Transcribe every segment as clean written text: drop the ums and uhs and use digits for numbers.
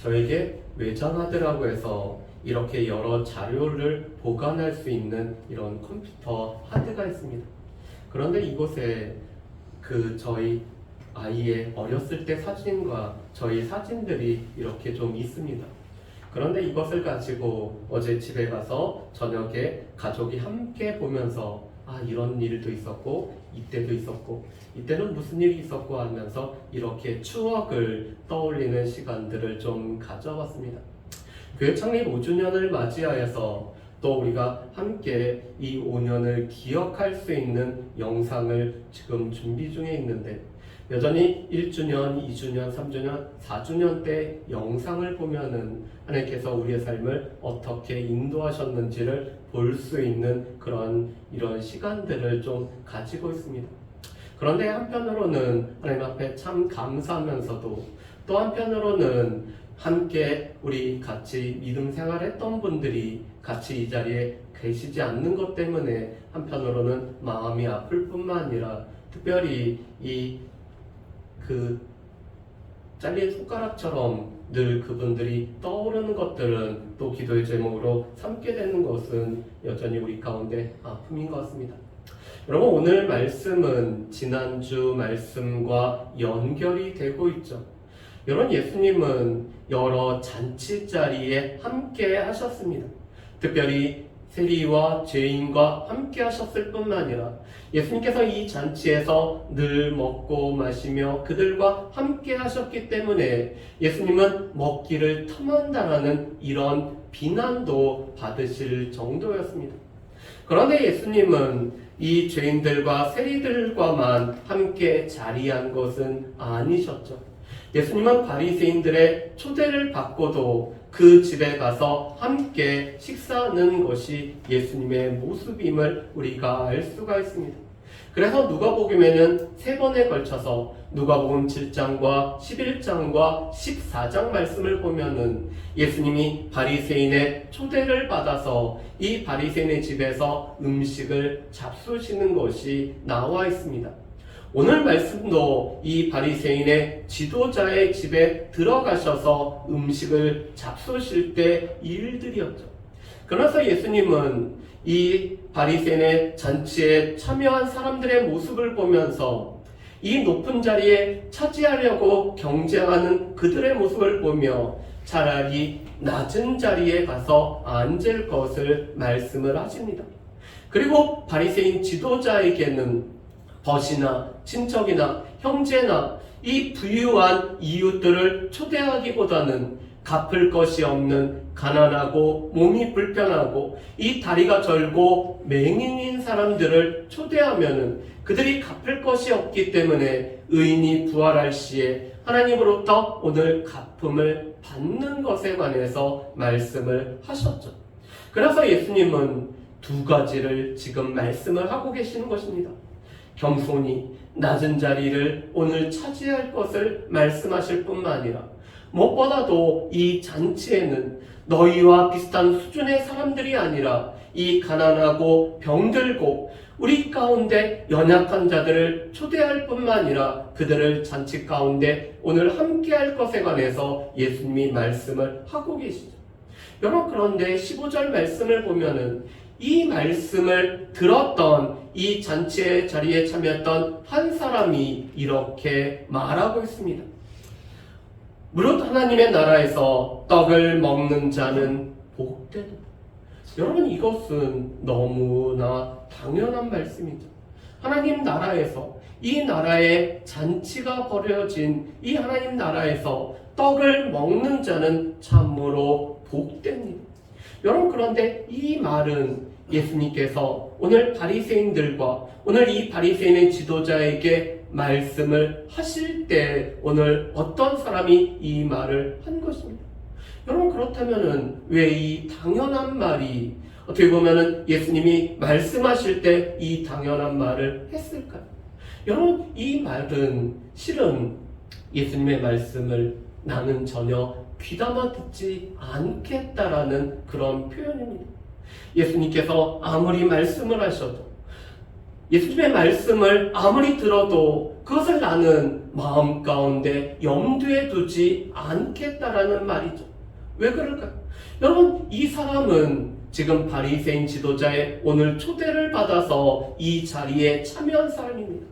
저에게 외장하드라고 해서 이렇게 여러 자료를 보관할 수 있는 이런 컴퓨터 하드가 있습니다. 그런데 이곳에 저희 아이의 어렸을 때 사진과 저희 사진들이 이렇게 좀 있습니다. 그런데 이것을 가지고 어제 집에 가서 저녁에 가족이 함께 보면서 이런 일도 있었고 이때도 있었고 이때는 무슨 일이 있었고 하면서 이렇게 추억을 떠올리는 시간들을 좀 가져봤습니다. 교회 창립 5주년을 맞이하여서 또 우리가 함께 이 5년을 기억할 수 있는 영상을 지금 준비 중에 있는데 여전히 1주년, 2주년, 3주년, 4주년 때 영상을 보면은 하나님께서 우리의 삶을 어떻게 인도하셨는지를 볼 수 있는 이런 시간들을 좀 가지고 있습니다. 그런데 한편으로는 하나님 앞에 참 감사하면서도 또 한편으로는 함께 우리 같이 믿음 생활했던 분들이 같이 이 자리에 계시지 않는 것 때문에 한편으로는 마음이 아플 뿐만 아니라 특별히 잘린 손가락처럼 늘 그분들이 떠오르는 것들은 또 기도의 제목으로 삼게 되는 것은 여전히 우리 가운데 아픔인 것 같습니다. 여러분, 오늘 말씀은 지난주 말씀과 연결이 되고 있죠. 여러분, 예수님은 여러 잔치 자리에 함께 하셨습니다. 특별히 세리와 죄인과 함께 하셨을 뿐만 아니라 예수님께서 이 잔치에서 늘 먹고 마시며 그들과 함께 하셨기 때문에 예수님은 먹기를 탐한다라는 이런 비난도 받으실 정도였습니다. 그런데 예수님은 이 죄인들과 세리들과만 함께 자리한 것은 아니셨죠. 예수님은 바리새인들의 초대를 받고도 그 집에 가서 함께 식사하는 것이 예수님의 모습임을 우리가 알 수가 있습니다. 그래서 누가복음에는 3번에 걸쳐서 누가복음 7장과 11장과 14장 말씀을 보면은 예수님이 바리새인의 초대를 받아서 이 바리새인의 집에서 음식을 잡수시는 것이 나와 있습니다. 오늘 말씀도 이 바리새인의 지도자의 집에 들어가셔서 음식을 잡수실 때 일들이었죠. 그래서 예수님은 이 바리새인의 잔치에 참여한 사람들의 모습을 보면서 이 높은 자리에 차지하려고 경쟁하는 그들의 모습을 보며 차라리 낮은 자리에 가서 앉을 것을 말씀을 하십니다. 그리고 바리새인 지도자에게는 벗이나 친척이나 형제나 이 부유한 이웃들을 초대하기보다는 갚을 것이 없는 가난하고 몸이 불편하고 이 다리가 절고 맹인인 사람들을 초대하면은 그들이 갚을 것이 없기 때문에 의인이 부활할 시에 하나님으로부터 오늘 갚음을 받는 것에 관해서 말씀을 하셨죠. 그래서 예수님은 2가지를 지금 말씀을 하고 계시는 것입니다. 겸손히 낮은 자리를 오늘 차지할 것을 말씀하실 뿐만 아니라 무엇보다도 이 잔치에는 너희와 비슷한 수준의 사람들이 아니라 이 가난하고 병들고 우리 가운데 연약한 자들을 초대할 뿐만 아니라 그들을 잔치 가운데 오늘 함께할 것에 관해서 예수님이 말씀을 하고 계시죠. 여러분, 그런데 15절 말씀을 보면은 이 말씀을 들었던 이 잔치의 자리에 참여했던 한 사람이 이렇게 말하고 있습니다. 무릇 하나님의 나라에서 떡을 먹는 자는 복되다. 여러분, 이것은 너무나 당연한 말씀이죠. 하나님 나라에서 이 나라의 잔치가 벌어진 이 하나님 나라에서 떡을 먹는 자는 참으로 복됩니다. 여러분, 그런데 이 말은 예수님께서 오늘 바리새인들과 오늘 이 바리새인의 지도자에게 말씀을 하실 때 오늘 어떤 사람이 이 말을 한 것입니다. 여러분, 그렇다면은 왜 이 당연한 말이 어떻게 보면은 예수님이 말씀하실 때 이 당연한 말을 했을까요? 여러분, 이 말은 실은 예수님의 말씀을 나는 전혀 귀담아 듣지 않겠다라는 그런 표현입니다. 예수님께서 아무리 말씀을 하셔도 예수님의 말씀을 아무리 들어도 그것을 나는 마음 가운데 염두에 두지 않겠다라는 말이죠. 왜 그럴까요? 여러분, 이 사람은 지금 바리새인 지도자의 오늘 초대를 받아서 이 자리에 참여한 사람입니다.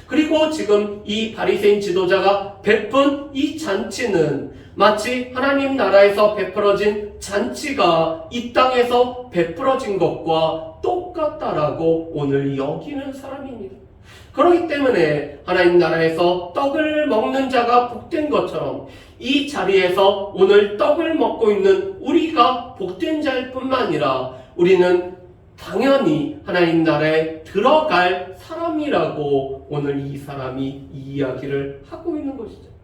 그리고 지금 이 바리새인 지도자가 베푼 이 잔치는 마치 하나님 나라에서 베풀어진 잔치가 이 땅에서 베풀어진 것과 똑같다라고 오늘 여기는 사람입니다. 그렇기 때문에 하나님 나라에서 떡을 먹는 자가 복된 것처럼 이 자리에서 오늘 떡을 먹고 있는 우리가 복된 자일 뿐만 아니라 우리는 당연히 하나님 나라에 들어갈 사람이라고 오늘 이 사람이 이 이야기를 하고 있는 것이죠.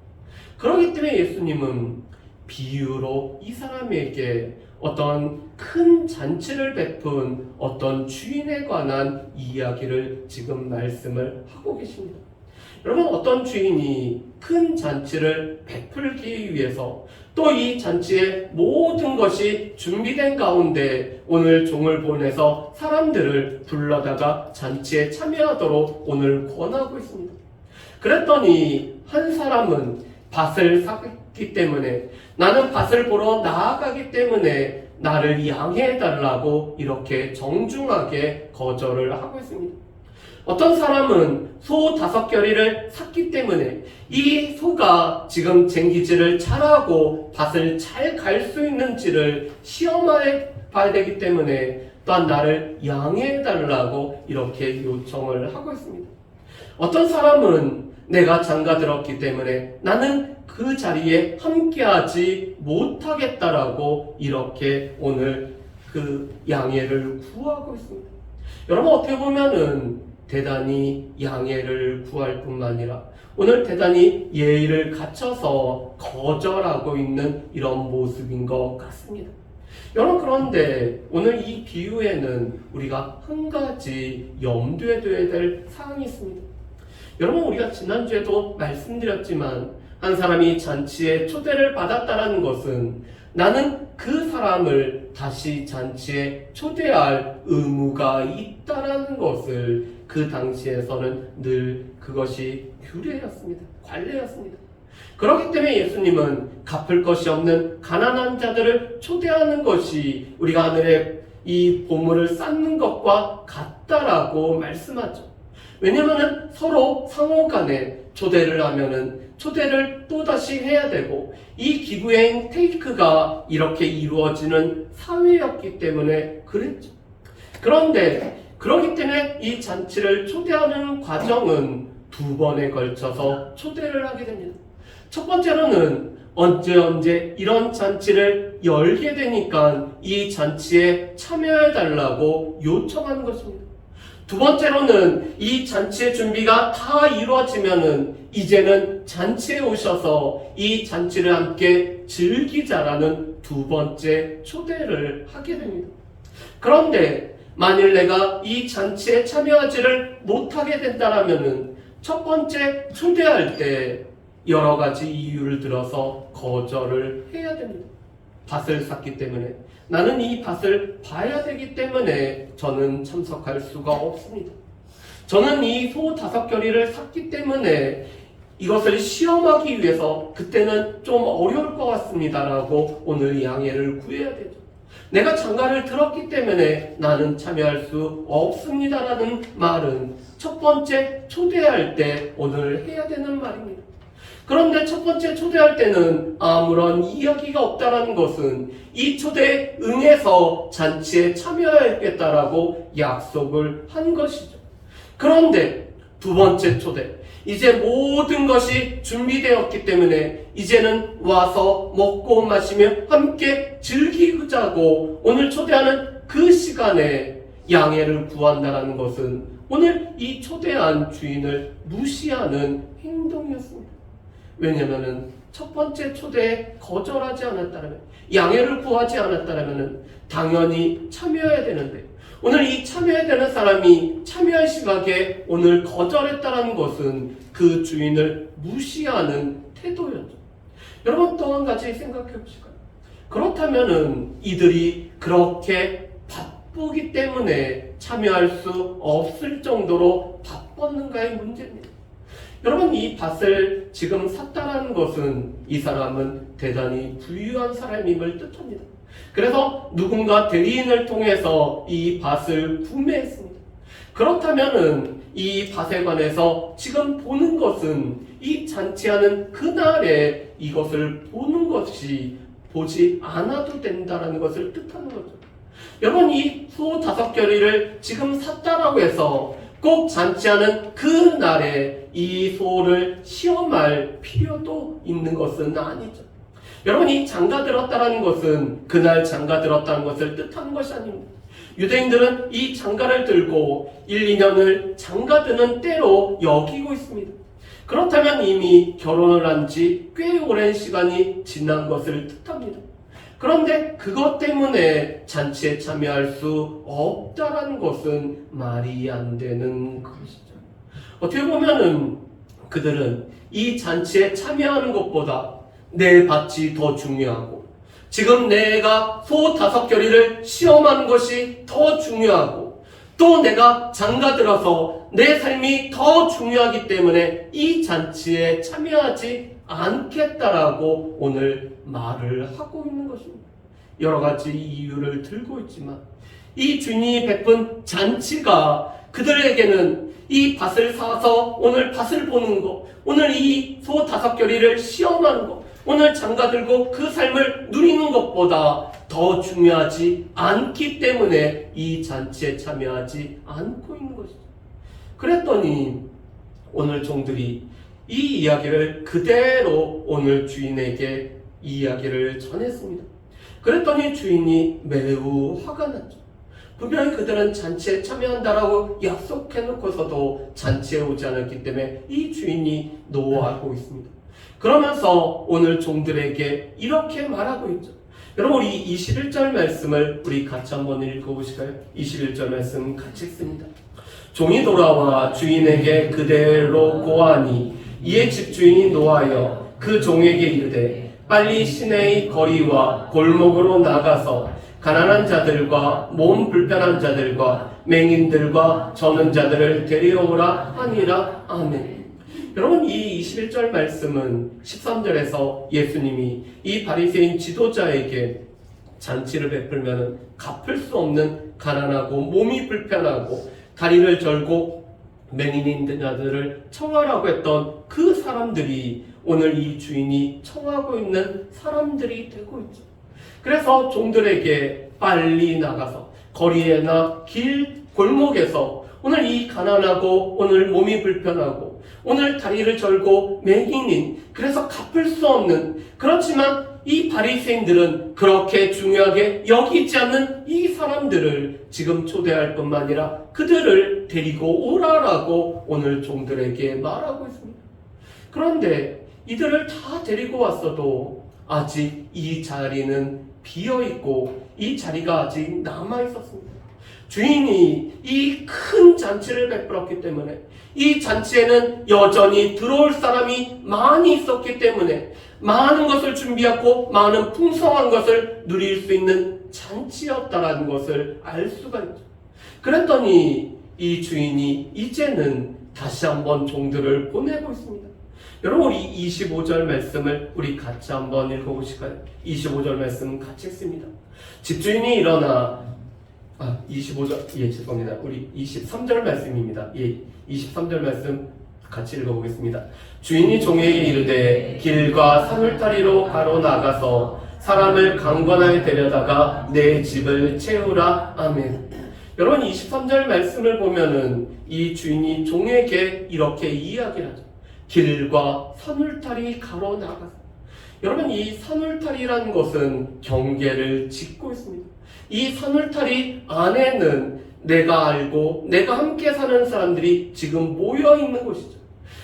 그렇기 때문에 예수님은 비유로 이 사람에게 어떤 큰 잔치를 베푼 어떤 주인에 관한 이야기를 지금 말씀을 하고 계십니다. 여러분, 어떤 주인이 큰 잔치를 베풀기 위해서 또 이 잔치에 모든 것이 준비된 가운데 오늘 종을 보내서 사람들을 불러다가 잔치에 참여하도록 오늘 권하고 있습니다. 그랬더니 한 사람은 밭을 샀기 때문에, 나는 밭을 보러 나아가기 때문에 나를 양해해달라고 이렇게 정중하게 거절을 하고 있습니다. 어떤 사람은 소 5겨리를 샀기 때문에 이 소가 지금 쟁기질을 잘하고 밭을 잘 갈 수 있는지를 시험해 봐야 되기 때문에 또한 나를 양해해달라고 이렇게 요청을 하고 있습니다. 어떤 사람은 내가 장가들었기 때문에 나는 그 자리에 함께하지 못하겠다라고 이렇게 오늘 그 양해를 구하고 있습니다. 여러분, 어떻게 보면은 대단히 양해를 구할 뿐만 아니라 오늘 대단히 예의를 갖춰서 거절하고 있는 이런 모습인 것 같습니다. 여러분, 그런데 오늘 이 비유에는 우리가 한 가지 염두에 둬야 될 사항이 있습니다. 여러분, 우리가 지난주에도 말씀드렸지만 한 사람이 잔치에 초대를 받았다는 것은 나는 그 사람을 다시 잔치에 초대할 의무가 있다라는 것을 그 당시에서는 늘 그것이 규례였습니다. 관례였습니다. 그렇기 때문에 예수님은 갚을 것이 없는 가난한 자들을 초대하는 것이 우리가 하늘에 이 보물을 쌓는 것과 같다라고 말씀하죠. 왜냐하면 서로 상호 간에 초대를 하면은 초대를 또다시 해야 되고 이 기브 앤 테이크가 이렇게 이루어지는 사회였기 때문에 그랬죠. 그런데 그렇기 때문에 이 잔치를 초대하는 과정은 2번에 걸쳐서 초대를 하게 됩니다. 첫 번째로는 언제 이런 잔치를 열게 되니까 이 잔치에 참여해달라고 요청하는 것입니다. 두 번째로는 이 잔치의 준비가 다 이루어지면은 이제는 잔치에 오셔서 이 잔치를 함께 즐기자라는 2번째 초대를 하게 됩니다. 그런데 만일 내가 이 잔치에 참여하지를 못하게 된다면은 첫 번째 초대할 때 여러 가지 이유를 들어서 거절을 해야 됩니다. 밭을 샀기 때문에, 나는 이 밭을 봐야 되기 때문에 저는 참석할 수가 없습니다. 저는 이 소 5겨리를 샀기 때문에 이것을 시험하기 위해서 그때는 좀 어려울 것 같습니다라고 오늘 양해를 구해야 되죠. 내가 장가를 들었기 때문에 나는 참여할 수 없습니다라는 말은 첫 번째 초대할 때 오늘 해야 되는 말입니다. 그런데 첫 번째 초대할 때는 아무런 이야기가 없다라는 것은 이 초대에 응해서 잔치에 참여하겠다라고 약속을 한 것이죠. 그런데 두 번째 초대, 이제 모든 것이 준비되었기 때문에 이제는 와서 먹고 마시며 함께 즐기자고 오늘 초대하는 그 시간에 양해를 구한다는 것은 오늘 이 초대한 주인을 무시하는 행동이었습니다. 왜냐하면 첫 번째 초대에 거절하지 않았다면, 양해를 구하지 않았다면 당연히 참여해야 되는데 오늘 이 참여해야 되는 사람이 참여할 시각에 오늘 거절했다는 것은 그 주인을 무시하는 태도였죠. 여러분, 또 한 가지 생각해 보실까요? 그렇다면은 이들이 그렇게 바쁘기 때문에 참여할 수 없을 정도로 바빴는가의 문제입니다. 여러분, 이 밭을 지금 샀다라는 것은 이 사람은 대단히 부유한 사람임을 뜻합니다. 그래서 누군가 대리인을 통해서 이 밭을 구매했습니다. 그렇다면은 이 밭에 관해서 지금 보는 것은 이 잔치하는 그날에 이것을 보는 것이 보지 않아도 된다라는 것을 뜻하는 거죠. 여러분, 이 소 5결의를 지금 샀다라고 해서 꼭 잔치하는 그날에 이 소를 시험할 필요도 있는 것은 아니죠. 여러분, 이 장가 들었다라는 것은 그날 장가 들었다는 것을 뜻하는 것이 아닙니다. 유대인들은 이 장가를 들고 1, 2년을 장가 드는 때로 여기고 있습니다. 그렇다면 이미 결혼을 한 지 꽤 오랜 시간이 지난 것을 뜻합니다. 그런데 그것 때문에 잔치에 참여할 수 없다라는 것은 말이 안 되는 것이죠. 어떻게 보면은 그들은 이 잔치에 참여하는 것보다 내 밭이 더 중요하고, 지금 내가 소 5결의를 시험하는 것이 더 중요하고, 또 내가 장가 들어서 내 삶이 더 중요하기 때문에 이 잔치에 참여하지 않겠다라고 오늘 말을 하고 있는 것입니다. 여러 가지 이유를 들고 있지만 이 주인이 베푼 잔치가 그들에게는 이 밭을 사서 오늘 밭을 보는 것, 오늘 이 소 5결의를 시험하는 것, 오늘 장가 들고 그 삶을 누리는 것보다 더 중요하지 않기 때문에 이 잔치에 참여하지 않고 있는 것이죠. 그랬더니 오늘 종들이 이 이야기를 그대로 오늘 주인에게 이야기를 전했습니다. 그랬더니 주인이 매우 화가 났죠. 분명히 그들은 잔치에 참여한다라고 약속해놓고서도 잔치에 오지 않았기 때문에 이 주인이 노하고 있습니다. 그러면서 오늘 종들에게 이렇게 말하고 있죠. 여러분, 우리 21절 말씀을 우리 같이 한번 읽어보실까요? 21절 말씀 같이 읽습니다. 종이 돌아와 주인에게 그대로 고하니 이에 집주인이 노하여 그 종에게 이르되 빨리 시내의 거리와 골목으로 나가서 가난한 자들과 몸 불편한 자들과 맹인들과 저는 자들을 데려오라 하니라. 아멘. 여러분, 이 21절 말씀은 13절에서 예수님이 이 바리새인 지도자에게 잔치를 베풀면 갚을 수 없는 가난하고 몸이 불편하고 다리를 절고 맹인인 자들을 청하라고 했던 그 사람들이 오늘 이 주인이 청하고 있는 사람들이 되고 있죠. 그래서 종들에게 빨리 나가서 거리에나 길 골목에서 오늘 이 가난하고 오늘 몸이 불편하고 오늘 다리를 절고 맹인인, 그래서 갚을 수 없는, 그렇지만 이 바리새인들은 그렇게 중요하게 여기지 않는 이 사람들을 지금 초대할 뿐만 아니라 그들을 데리고 오라라고 오늘 종들에게 말하고 있습니다. 그런데 이들을 다 데리고 왔어도 아직 이 자리는 비어있고 이 자리가 아직 남아있었습니다. 주인이 이 큰 잔치를 베풀었기 때문에 이 잔치에는 여전히 들어올 사람이 많이 있었기 때문에 많은 것을 준비하고 많은 풍성한 것을 누릴 수 있는 잔치였다라는 것을 알 수가 있죠. 그랬더니 이 주인이 이제는 다시 한번 종들을 보내고 있습니다. 여러분, 우리 25절 말씀을 우리 같이 한번 읽어보실까요? 25절 말씀 같이 읽습니다. 집주인이 일어나 25절, 죄송합니다. 우리 23절 말씀입니다. 23절 말씀 같이 읽어보겠습니다. 주인이 종에게 이르되 길과 산울타리로 가로 나가서 사람을 강권하에 데려다가 내 집을 채우라. 아멘. 여러분, 23절 말씀을 보면은 이 주인이 종에게 이렇게 이야기를 하죠. 길과 산울타리 가로 나가서. 여러분, 이 산울타리라는 것은 경계를 짓고 있습니다. 이 산울타리 안에는 내가 알고 내가 함께 사는 사람들이 지금 모여 있는 곳이죠.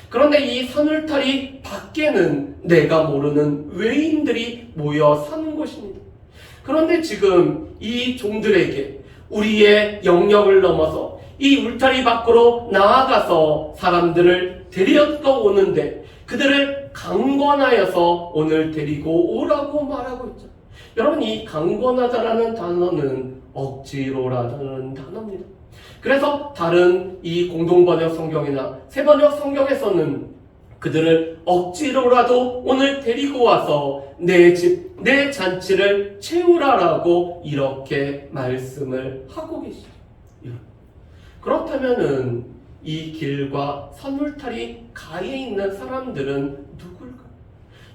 그런데 이 산울타리 밖에는 내가 모르는 외인들이 모여 사는 곳입니다. 그런데 지금 이 종들에게 우리의 영역을 넘어서 이 울타리 밖으로 나아가서 사람들을 데리고 오는데 그들을 강권하여서 오늘 데리고 오라고 말하고 있죠. 여러분, 이 강권하다라는 단어는 억지로라는 단어입니다. 그래서 다른 이 공동번역 성경이나 새번역 성경에서는 그들을 억지로라도 오늘 데리고 와서 내 집, 내 잔치를 채우라라고 이렇게 말씀을 하고 계시죠. 그렇다면은 이 길과 선울탈이 가에 있는 사람들은 누굴까?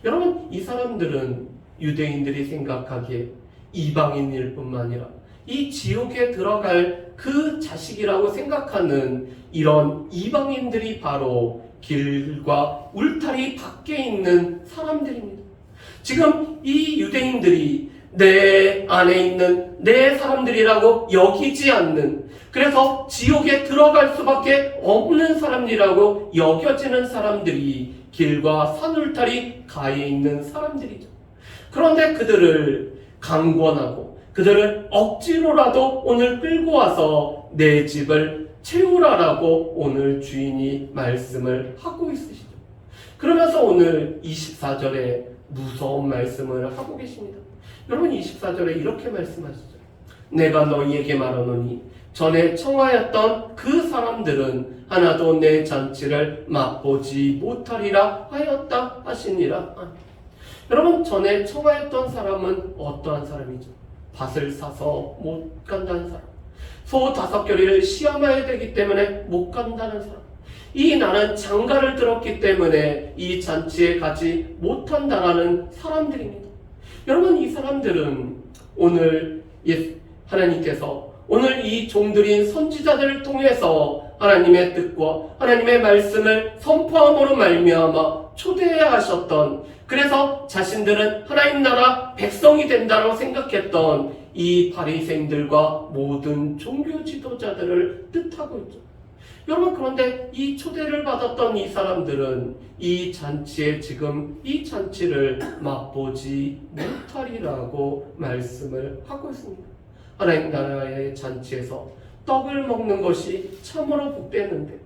여러분, 이 사람들은 유대인들이 생각하기에 이방인일 뿐만 아니라 이 지옥에 들어갈 그 자식이라고 생각하는 이런 이방인들이 바로 길과 울타리 밖에 있는 사람들입니다. 지금 이 유대인들이 내 안에 있는 내 사람들이라고 여기지 않는, 그래서 지옥에 들어갈 수밖에 없는 사람이라고 여겨지는 사람들이 길과 산울타리 가에 있는 사람들이죠. 그런데 그들을 강권하고 그들을 억지로라도 오늘 끌고 와서 내 집을 채우라라고 오늘 주인이 말씀을 하고 있으시죠. 그러면서 오늘 24절에 무서운 말씀을 하고 계십니다. 여러분, 24절에 이렇게 말씀하시죠. 내가 너희에게 말하노니 전에 청하였던 그 사람들은 하나도 내 잔치를 맛보지 못하리라 하였다 하시니라. 여러분, 전에 청하였던 사람은 어떠한 사람이죠? 밭을 사서 못 간다는 사람, 소 5겨리를 시험해야 되기 때문에 못 간다는 사람, 이 나는 장가를 들었기 때문에 이 잔치에 가지 못한다라는 사람들입니다. 여러분, 이 사람들은 오늘 하나님께서 오늘 이 종들인 선지자들을 통해서 하나님의 뜻과 하나님의 말씀을 선포함으로 말미암아 초대해야 하셨던, 그래서 자신들은 하나님 나라 백성이 된다고 생각했던 이 바리새인들과 모든 종교 지도자들을 뜻하고 있죠. 여러분, 그런데 이 초대를 받았던 이 사람들은 이 잔치에 지금 이 잔치를 맛보지 못하리라고 말씀을 하고 있습니다. 하나님 나라의 잔치에서 떡을 먹는 것이 참으로 복되는데,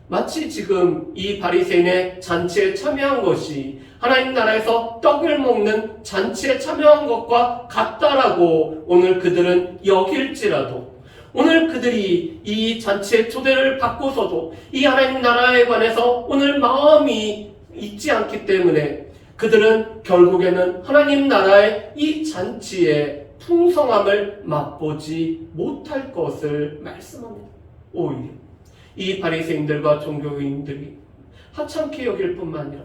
마치 지금 이 바리새인의 잔치에 참여한 것이 하나님 나라에서 떡을 먹는 잔치에 참여한 것과 같다라고 오늘 그들은 여길지라도, 오늘 그들이 이 잔치의 초대를 받고서도 이 하나님 나라에 관해서 오늘 마음이 있지 않기 때문에 그들은 결국에는 하나님 나라의 이 잔치의 풍성함을 맛보지 못할 것을 말씀합니다. 오히려 이 바리새인들과 종교인들이 하찮게 여길 뿐만 아니라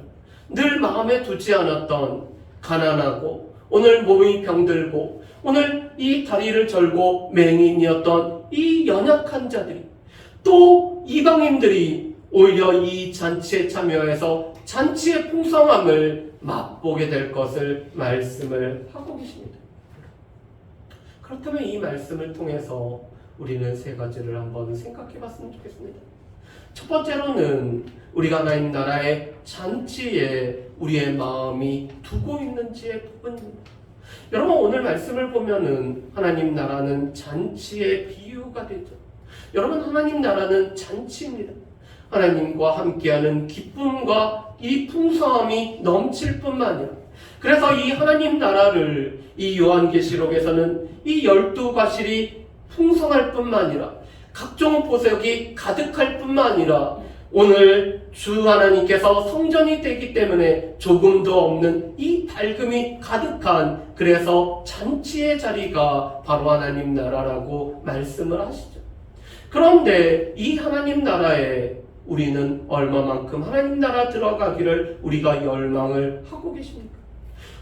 늘 마음에 두지 않았던 가난하고 오늘 몸이 병들고 오늘 이 다리를 절고 맹인이었던 이 연약한 자들이, 또 이방인들이 오히려 이 잔치에 참여해서 잔치의 풍성함을 맛보게 될 것을 말씀을 하고 계십니다. 그렇다면 이 말씀을 통해서 우리는 세 가지를 한번 생각해 봤으면 좋겠습니다. 첫 번째로는 우리가 하나님 나라의 잔치에 우리의 마음이 두고 있는지의 부분입니다. 여러분, 오늘 말씀을 보면은 하나님 나라는 잔치의 비유가 되죠. 여러분, 하나님 나라는 잔치입니다. 하나님과 함께하는 기쁨과 이 풍성함이 넘칠 뿐만 아니라, 그래서 이 하나님 나라를 이 요한계시록에서는 이 12과실이 풍성할 뿐만 아니라 각종 보석이 가득할 뿐만 아니라 오늘 주 하나님께서 성전이 되기 때문에 조금도 없는 이 밝음이 가득한, 그래서 잔치의 자리가 바로 하나님 나라라고 말씀을 하시죠. 그런데 이 하나님 나라에 우리는 얼마만큼 하나님 나라 들어가기를 우리가 열망을 하고 계십니까?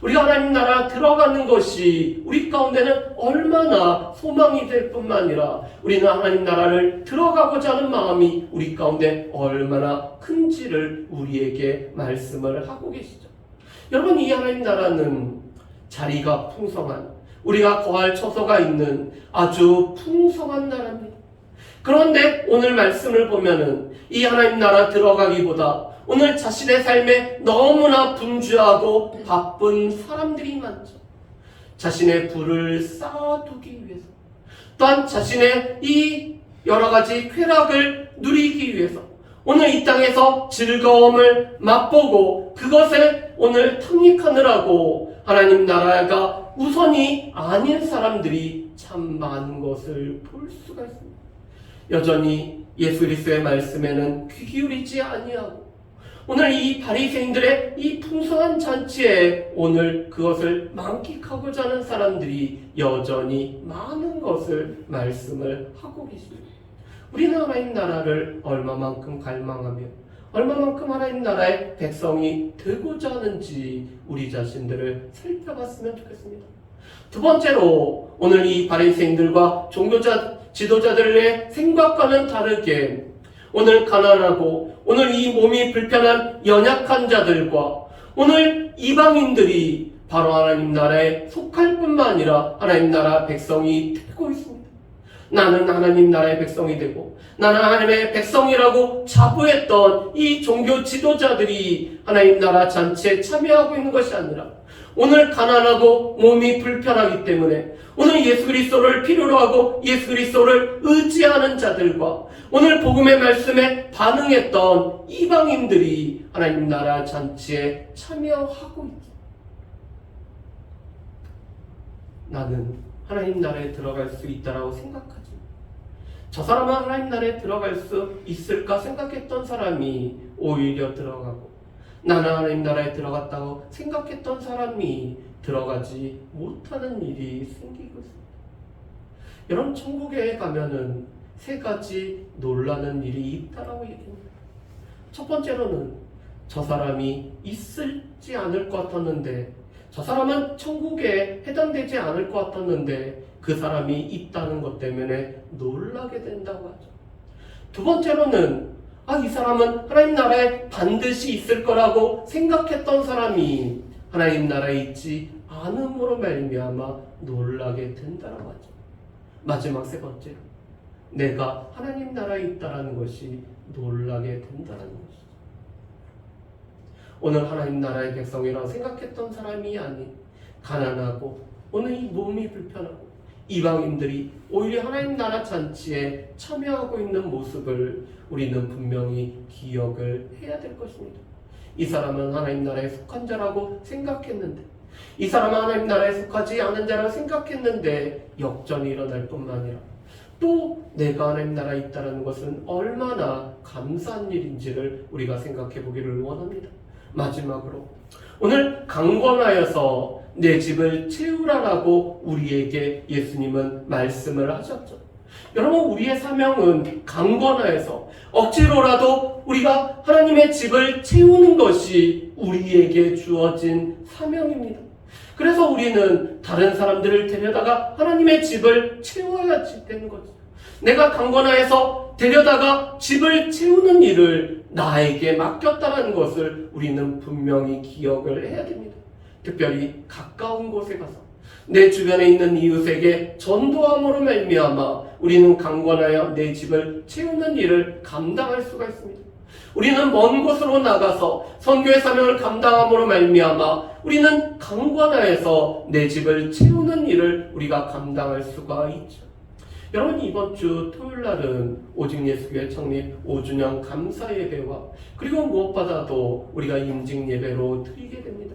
우리가 하나님 나라 들어가는 것이 우리 가운데는 얼마나 소망이 될 뿐만 아니라 우리는 하나님 나라를 들어가고자 하는 마음이 우리 가운데 얼마나 큰지를 우리에게 말씀을 하고 계시죠. 여러분, 이 하나님 나라는 자리가 풍성한, 우리가 거할 처소가 있는 아주 풍성한 나라입니다. 그런데 오늘 말씀을 보면은 이 하나님 나라 들어가기보다 오늘 자신의 삶에 너무나 분주하고 바쁜 사람들이 많죠. 자신의 부를 쌓아두기 위해서, 또한 자신의 이 여러 가지 쾌락을 누리기 위해서 오늘 이 땅에서 즐거움을 맛보고 그것에 오늘 탐닉하느라고 하나님 나라가 우선이 아닌 사람들이 참 많은 것을 볼 수가 있습니다. 여전히 예수 그리스도의 말씀에는 귀 기울이지 아니하고 오늘 이 바리새인들의 이 풍성한 잔치에 오늘 그것을 만끽하고자 하는 사람들이 여전히 많은 것을 말씀을 하고 계십니다. 우리는 하나님 나라를 얼마만큼 갈망하며 얼마만큼 하나님 나라의 백성이 되고자 하는지 우리 자신들을 살펴봤으면 좋겠습니다. 두 번째로 오늘 이 바리새인들과 지도자들의 생각과는 다르게 오늘 가난하고 오늘 이 몸이 불편한 연약한 자들과 오늘 이방인들이 바로 하나님 나라에 속할 뿐만 아니라 하나님 나라 백성이 되고 있습니다. 나는 하나님 나라의 백성이 되고 나는 하나님의 백성이라고 자부했던 이 종교 지도자들이 하나님 나라 잔치에 참여하고 있는 것이 아니라 오늘 가난하고 몸이 불편하기 때문에 오늘 예수 그리스도를 필요로 하고 예수 그리스도를 의지하는 자들과 오늘 복음의 말씀에 반응했던 이방인들이 하나님 나라 잔치에 참여하고 있다. 나는 하나님 나라에 들어갈 수 있다라고 생각하지. 저 사람은 하나님 나라에 들어갈 수 있을까 생각했던 사람이 오히려 들어가고 나는 하나님 나라에 들어갔다고 생각했던 사람이 들어가지 못하는 일이 생기고 있습니다. 여러분, 천국에 가면은 세 가지 놀라는 일이 있다라고 얘기합니다. 첫 번째로는 저 사람이 있을지 않을 것 같았는데 저 사람은 천국에 해당되지 않을 것 같았는데 그 사람이 있다는 것 때문에 놀라게 된다고 하죠. 두 번째로는 이 사람은 하나님 나라에 반드시 있을 거라고 생각했던 사람이 하나님 나라에 있지 않음으로 말미암아 놀라게 된다라고 하죠. 마지막 세 번째로 내가 하나님 나라에 있다라는 것이 놀라게 된다는 것이죠. 오늘 하나님 나라의 백성이라고 생각했던 사람이 아닌 가난하고 오늘 이 몸이 불편하고 이방인들이 오히려 하나님 나라 잔치에 참여하고 있는 모습을 우리는 분명히 기억을 해야 될 것입니다. 이 사람은 하나님 나라에 속한 자라고 생각했는데 이 사람은 하나님 나라에 속하지 않은 자라고 생각했는데 역전이 일어날 뿐만 아니라 또 내가 하나님 나라에 있다는 것은 얼마나 감사한 일인지를 우리가 생각해 보기를 원합니다. 마지막으로 오늘 강권하여서 내 집을 채우라라고 우리에게 예수님은 말씀을 하셨죠. 여러분, 우리의 사명은 강권하여서 억지로라도 우리가 하나님의 집을 채우는 것이 우리에게 주어진 사명입니다. 그래서 우리는 다른 사람들을 데려다가 하나님의 집을 채워야 되는 거죠. 내가 강권하여서 데려다가 집을 채우는 일을 나에게 맡겼다는 것을 우리는 분명히 기억을 해야 됩니다. 특별히 가까운 곳에 가서 내 주변에 있는 이웃에게 전도함으로 말미암아 우리는 강권하여 내 집을 채우는 일을 감당할 수가 있습니다. 우리는 먼 곳으로 나가서 선교의 사명을 감당함으로 말미암아 우리는 강권하여서 내 집을 채우는 일을 우리가 감당할 수가 있죠. 여러분, 이번 주 토요일 날은 오직 예수교회 창립 5주년 감사 예배와 그리고 무엇보다도 우리가 임직 예배로 드리게 됩니다.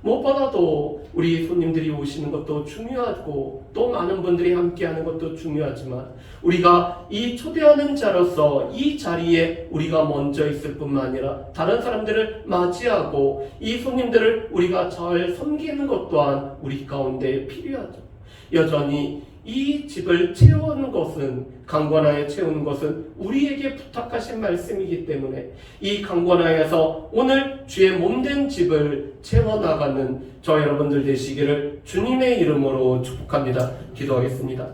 무엇보다도 우리 손님들이 오시는 것도 중요하고 또 많은 분들이 함께하는 것도 중요하지만 우리가 이 초대하는 자로서 이 자리에 우리가 먼저 있을 뿐만 아니라 다른 사람들을 맞이하고 이 손님들을 우리가 잘 섬기는 것 또한 우리 가운데 필요하죠. 여전히 이 집을 채우는 것은 강권하여 채우는 것은 우리에게 부탁하신 말씀이기 때문에 이 강권하여서 오늘 주의 몸된 집을 채워나가는 저 여러분들 되시기를 주님의 이름으로 축복합니다. 기도하겠습니다.